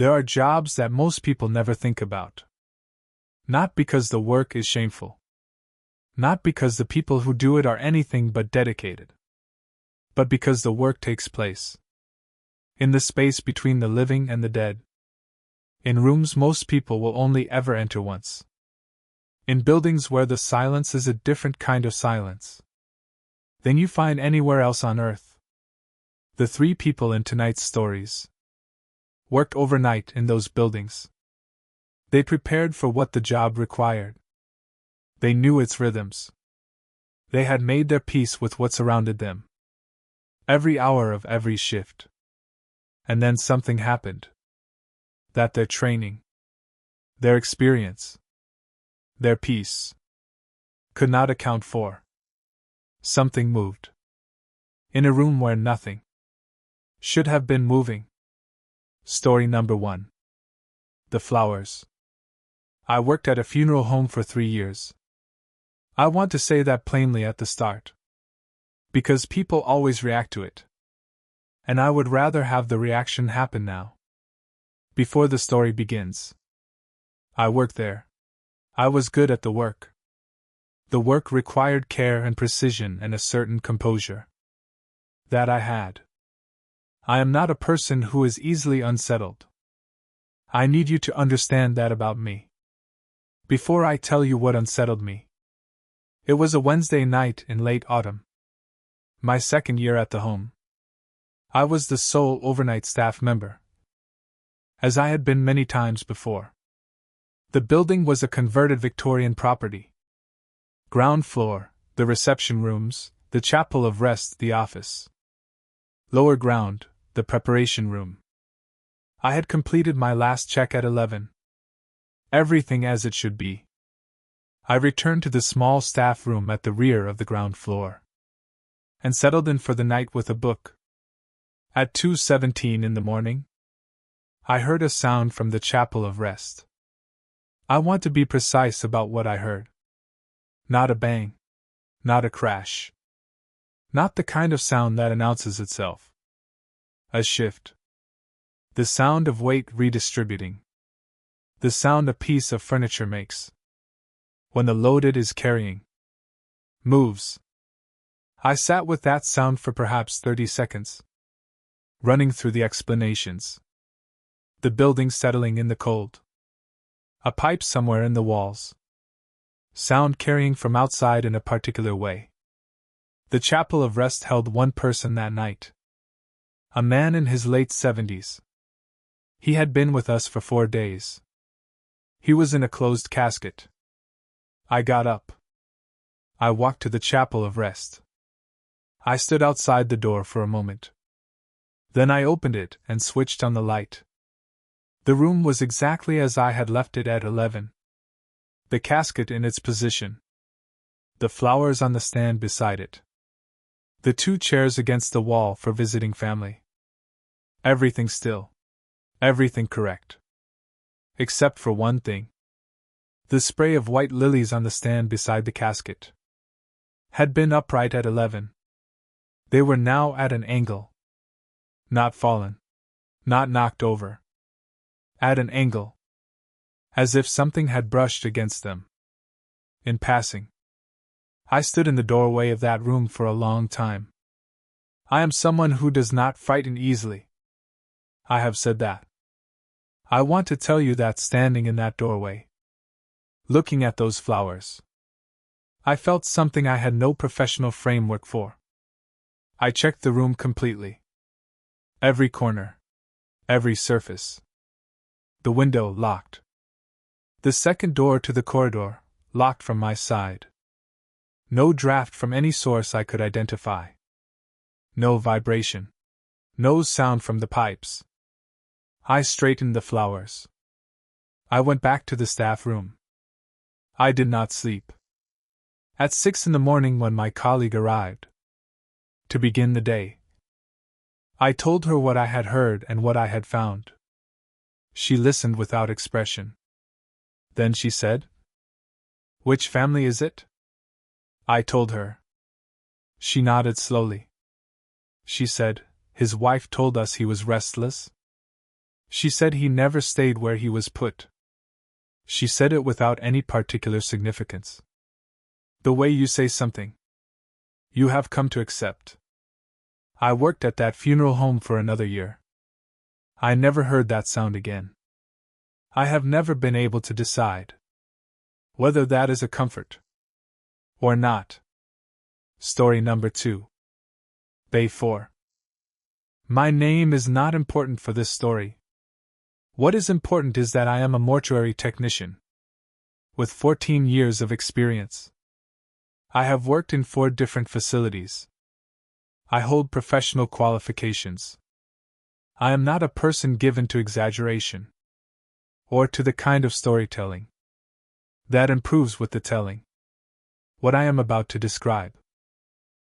There are jobs that most people never think about. Not because the work is shameful. Not because the people who do it are anything but dedicated. But because the work takes place in the space between the living and the dead. In rooms most people will only ever enter once. In buildings where the silence is a different kind of silence than you find anywhere else on earth. The three people in tonight's stories worked overnight in those buildings. They prepared for what the job required. They knew its rhythms. They had made their peace with what surrounded them. Every hour of every shift. And then something happened. That their training, their experience, their peace could not account for. Something moved. In a room where nothing should have been moving. Story number 1. The flowers. I worked at a funeral home for 3 years. I want to say that plainly at the start. Because people always react to it. And I would rather have the reaction happen now. Before the story begins. I worked there. I was good at the work. The work required care and precision and a certain composure. That I had. I am not a person who is easily unsettled. I need you to understand that about me. Before I tell you what unsettled me. It was a Wednesday night in late autumn. My second year at the home. I was the sole overnight staff member. As I had been many times before. The building was a converted Victorian property. Ground floor, the reception rooms, the chapel of rest, the office. Lower ground, the preparation room. I had completed my last check at 11. Everything as it should be. I returned to the small staff room at the rear of the ground floor. And settled in for the night with a book. At 2:17 in the morning, I heard a sound from the chapel of rest. I want to be precise about what I heard. Not a bang. Not a crash. Not the kind of sound that announces itself. A shift. The sound of weight redistributing. The sound a piece of furniture makes. When the load it is carrying moves. I sat with that sound for perhaps 30 seconds. Running through the explanations. The building settling in the cold. A pipe somewhere in the walls. Sound carrying from outside in a particular way. The chapel of rest held one person that night. A man in his late 70s. He had been with us for 4 days. He was in a closed casket. I got up. I walked to the chapel of rest. I stood outside the door for a moment. Then I opened it and switched on the light. The room was exactly as I had left it at 11. The casket in its position. The flowers on the stand beside it. The 2 chairs against the wall for visiting family. Everything still. Everything correct. Except for one thing. The spray of white lilies on the stand beside the casket had been upright at 11. They were now at an angle. Not fallen. Not knocked over. At an angle. As if something had brushed against them. In passing. I stood in the doorway of that room for a long time. I am someone who does not frighten easily. I have said that. I want to tell you that standing in that doorway, looking at those flowers, I felt something I had no professional framework for. I checked the room completely. Every corner. Every surface. The window locked. The second door to the corridor, locked from my side. No draft from any source I could identify. No vibration. No sound from the pipes. I straightened the flowers. I went back to the staff room. I did not sleep. At 6 in the morning when my colleague arrived to begin the day, I told her what I had heard and what I had found. She listened without expression. Then she said, "Which family is it?" I told her. She nodded slowly. She said, "His wife told us he was restless." She said he never stayed where he was put. She said it without any particular significance. The way you say something, you have come to accept. I worked at that funeral home for another year. I never heard that sound again. I have never been able to decide whether that is a comfort or not. Story number 2. Bay 4. My name is not important for this story. What is important is that I am a mortuary technician with 14 years of experience. I have worked in 4 different facilities. I hold professional qualifications. I am not a person given to exaggeration or to the kind of storytelling that improves with the telling. What I am about to describe,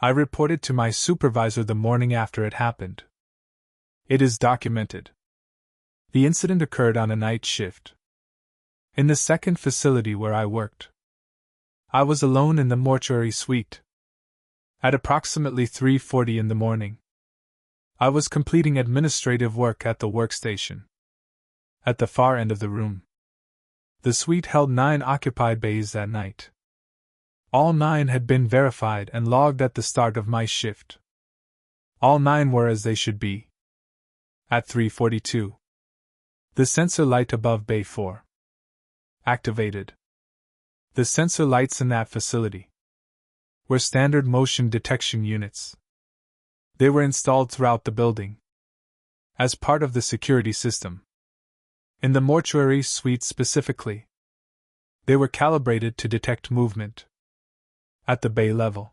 I reported to my supervisor the morning after it happened. It is documented. The incident occurred on a night shift. In the second facility where I worked, I was alone in the mortuary suite. At approximately 3:40 in the morning, I was completing administrative work at the workstation. At the far end of the room, the suite held 9 occupied bays that night. All 9 had been verified and logged at the start of my shift. All 9 were as they should be. At 3:42, the sensor light above Bay 4 activated. The sensor lights in that facility were standard motion detection units. They were installed throughout the building as part of the security system. In the mortuary suite specifically, they were calibrated to detect movement. At the bay level,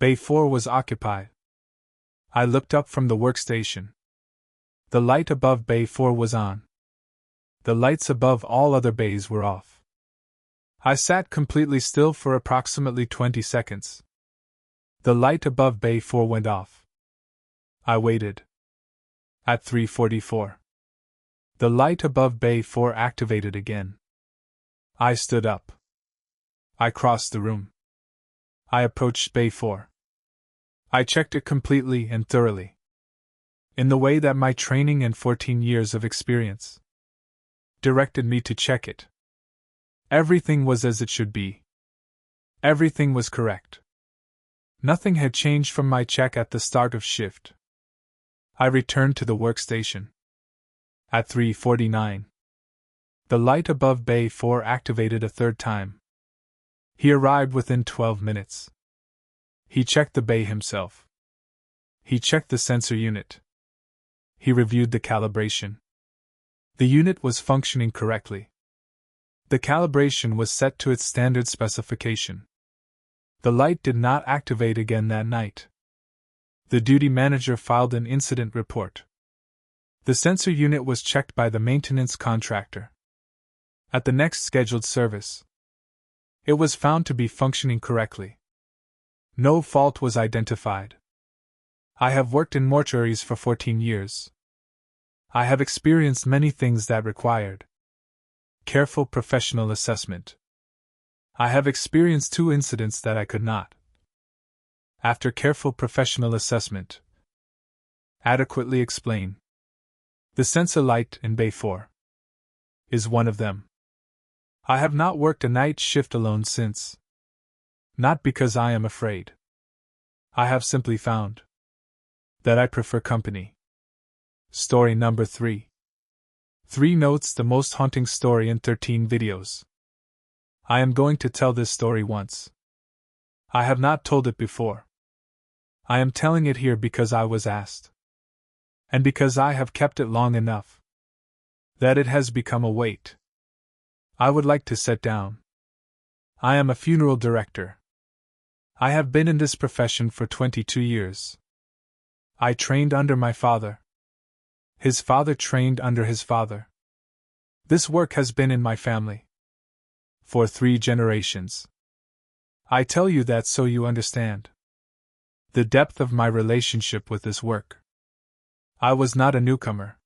Bay 4 was occupied. I looked up from the workstation. The light above Bay 4 was on. The lights above all other bays were off. I sat completely still for approximately 20 seconds. The light above Bay 4 went off. I waited. At 3:44, the light above Bay 4 activated again. I stood up. I crossed the room. I approached Bay 4. I checked it completely and thoroughly, in the way that my training and 14 years of experience directed me to check it. Everything was as it should be. Everything was correct. Nothing had changed from my check at the start of shift. I returned to the workstation. At 3:49, the light above Bay 4 activated a third time. He arrived within 12 minutes. He checked the bay himself. He checked the sensor unit. He reviewed the calibration. The unit was functioning correctly. The calibration was set to its standard specification. The light did not activate again that night. The duty manager filed an incident report. The sensor unit was checked by the maintenance contractor. At the next scheduled service, it was found to be functioning correctly. No fault was identified. I have worked in mortuaries for 14 years. I have experienced many things that required careful professional assessment. I have experienced 2 incidents that I could not, after careful professional assessment, adequately explain. The sensor light in Bay 4 is one of them. I have not worked a night shift alone since. Not because I am afraid. I have simply found that I prefer company. Story number 3. 3 notes: the most haunting story in 13 videos. I am going to tell this story once. I have not told it before. I am telling it here because I was asked. And because I have kept it long enough that it has become a weight I would like to set down. I am a funeral director. I have been in this profession for 22 years. I trained under my father. His father trained under his father. This work has been in my family for 3 generations. I tell you that so you understand the depth of my relationship with this work. I was not a newcomer.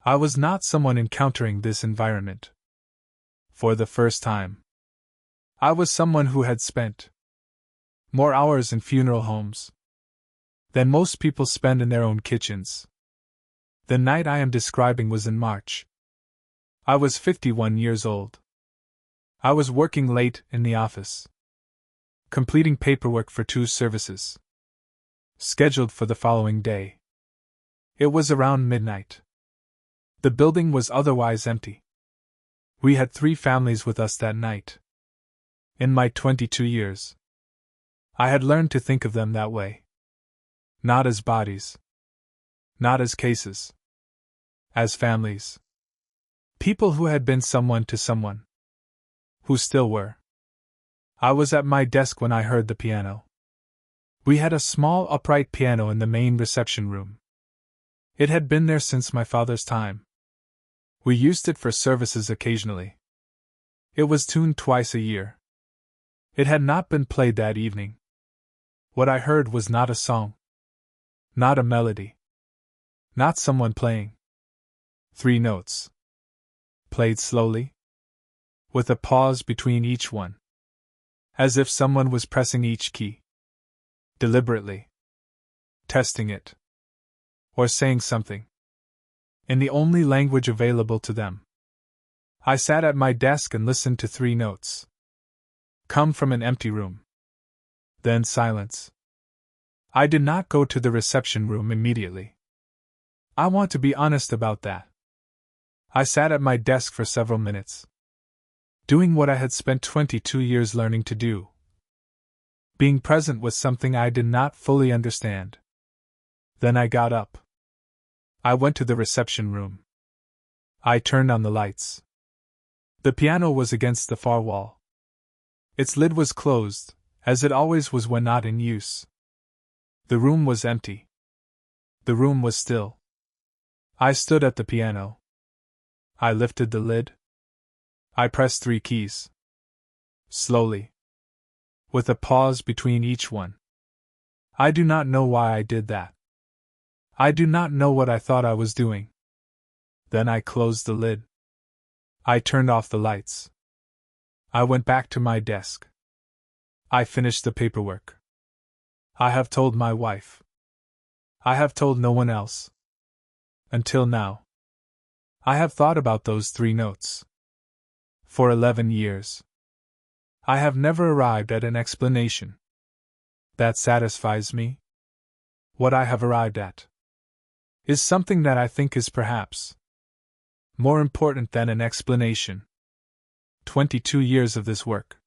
I was not someone encountering this environment for the first time. I was someone who had spent more hours in funeral homes than most people spend in their own kitchens. The night I am describing was in March. I was 51 years old. I was working late in the office, completing paperwork for 2 services, scheduled for the following day. It was around midnight. The building was otherwise empty. We had 3 families with us that night. In my 22 years, I had learned to think of them that way. Not as bodies. Not as cases. As families. People who had been someone to someone. Who still were. I was at my desk when I heard the piano. We had a small upright piano in the main reception room. It had been there since my father's time. We used it for services occasionally. It was tuned twice a year. It had not been played that evening. What I heard was not a song. Not a melody. Not someone playing. 3 notes. Played slowly, with a pause between each one, as if someone was pressing each key, deliberately, testing it, or saying something, in the only language available to them. I sat at my desk and listened to 3 notes. Come from an empty room. Then silence. I did not go to the reception room immediately. I want to be honest about that. I sat at my desk for several minutes, doing what I had spent 22 years learning to do. Being present with something I did not fully understand. Then I got up. I went to the reception room. I turned on the lights. The piano was against the far wall. Its lid was closed, as it always was when not in use. The room was empty. The room was still. I stood at the piano. I lifted the lid. I pressed 3 keys. Slowly. With a pause between each one. I do not know why I did that. I do not know what I thought I was doing. Then I closed the lid. I turned off the lights. I went back to my desk. I finished the paperwork. I have told my wife. I have told no one else. Until now. I have thought about those 3 notes. For 11 years. I have never arrived at an explanation that satisfies me. What I have arrived at is something that I think is perhaps more important than an explanation. 22 years of this work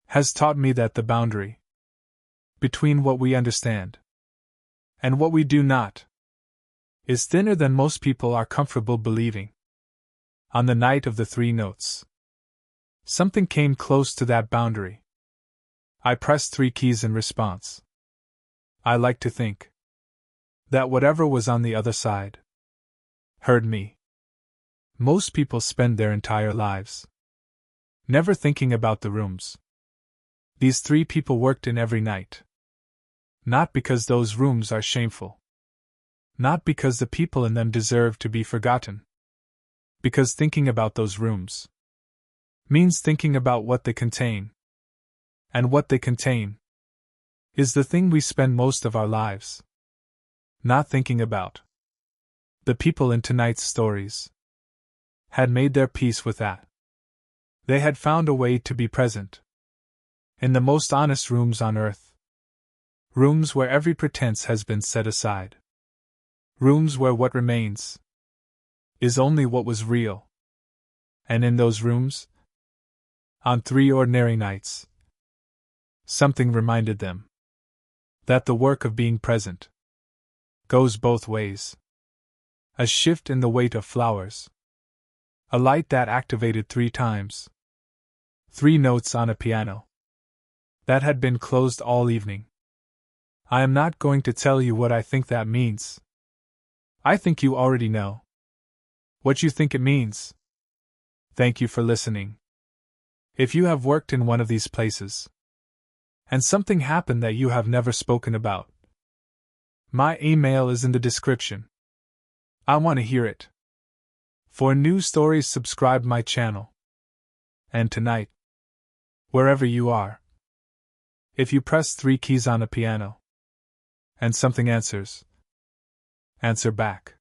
has taught me that the boundary between what we understand and what we do not is thinner than most people are comfortable believing. On the night of the 3 notes, something came close to that boundary. I pressed 3 keys in response. I like to think that whatever was on the other side heard me. Most people spend their entire lives never thinking about the rooms these 3 people worked in every night. Not because those rooms are shameful. Not because the people in them deserve to be forgotten. Because thinking about those rooms means thinking about what they contain. And what they contain is the thing we spend most of our lives not thinking about. The people in tonight's stories had made their peace with that. They had found a way to be present in the most honest rooms on earth. Rooms where every pretense has been set aside. Rooms where what remains is only what was real. And in those rooms, on 3 ordinary nights, something reminded them that the work of being present goes both ways. A shift in the weight of flowers. A light that activated 3 times. 3 notes on a piano that had been closed all evening. I am not going to tell you what I think that means. I think you already know what you think it means. Thank you for listening. If you have worked in one of these places, and something happened that you have never spoken about, my email is in the description. I want to hear it. For new stories, subscribe my channel. And tonight, wherever you are, if you press 3 keys on a piano, and something answers, answer back.